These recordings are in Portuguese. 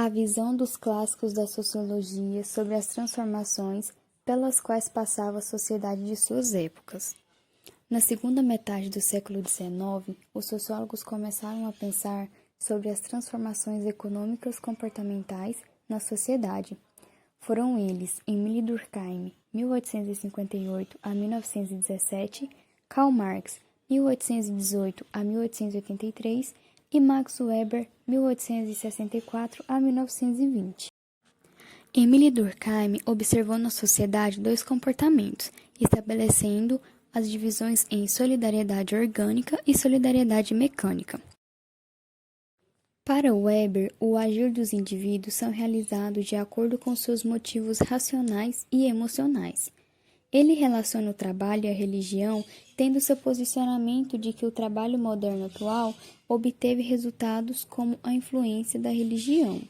A visão dos clássicos da sociologia sobre as transformações pelas quais passava a sociedade de suas épocas. Na segunda metade do século XIX, os sociólogos começaram a pensar sobre as transformações econômicas comportamentais na sociedade. Foram eles Emile Durkheim, 1858 a 1917, Karl Marx, 1818 a 1883 e Max Weber, 1864 a 1920. Emile Durkheim observou na sociedade dois comportamentos, estabelecendo as divisões em solidariedade orgânica e solidariedade mecânica. Para Weber, o agir dos indivíduos são realizados de acordo com seus motivos racionais e emocionais. Ele relaciona o trabalho e a religião, tendo seu posicionamento de que o trabalho moderno atual obteve resultados como a influência da religião.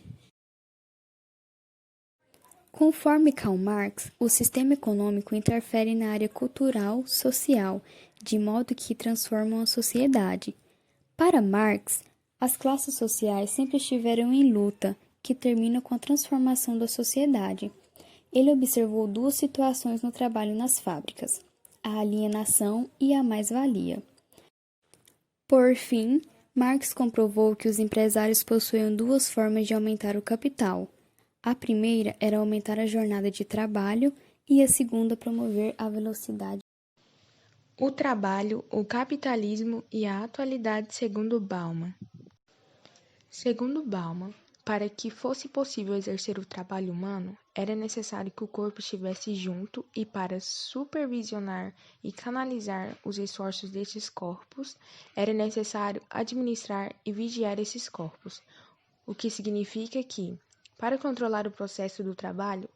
Conforme Karl Marx, o sistema econômico interfere na área cultural, social, de modo que transformam a sociedade. Para Marx, as classes sociais sempre estiveram em luta, que termina com a transformação da sociedade. Ele observou duas situações no trabalho nas fábricas, a alienação e a mais-valia. Por fim, Marx comprovou que os empresários possuíam duas formas de aumentar o capital. A primeira era aumentar a jornada de trabalho e a segunda promover a velocidade. O trabalho, o capitalismo e a atualidade segundo Bauman. Segundo Bauman, para que fosse possível exercer o trabalho humano, era necessário que o corpo estivesse junto e para supervisionar e canalizar os esforços desses corpos, era necessário administrar e vigiar esses corpos, o que significa que, para controlar o processo do trabalho,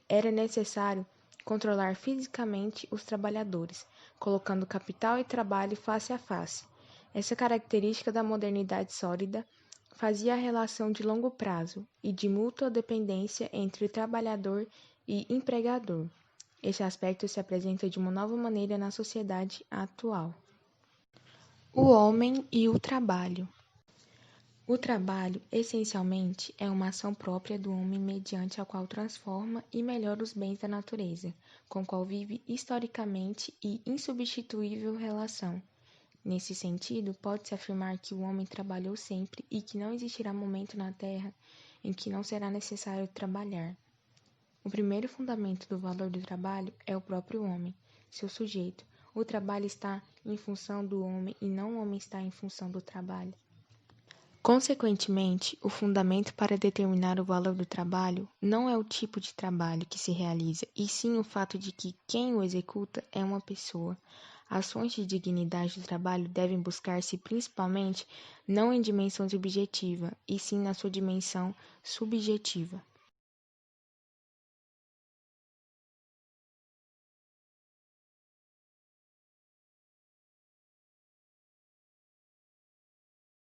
era necessário controlar fisicamente os trabalhadores, colocando capital e trabalho face a face. Essa característica da modernidade sólida fazia a relação de longo prazo e de mútua dependência entre trabalhador e empregador. Esse aspecto se apresenta de uma nova maneira na sociedade atual. O homem e o trabalho. O trabalho, essencialmente, é uma ação própria do homem mediante a qual transforma e melhora os bens da natureza, com qual vive historicamente e insubstituível relação. Nesse sentido, pode-se afirmar que o homem trabalhou sempre e que não existirá momento na Terra em que não será necessário trabalhar. O primeiro fundamento do valor do trabalho é o próprio homem, seu sujeito. O trabalho está em função do homem e não o homem está em função do trabalho. Consequentemente, o fundamento para determinar o valor do trabalho não é o tipo de trabalho que se realiza, e sim o fato de que quem o executa é uma pessoa. As fontes de dignidade do trabalho devem buscar-se principalmente não em dimensão objetiva, e sim na sua dimensão subjetiva.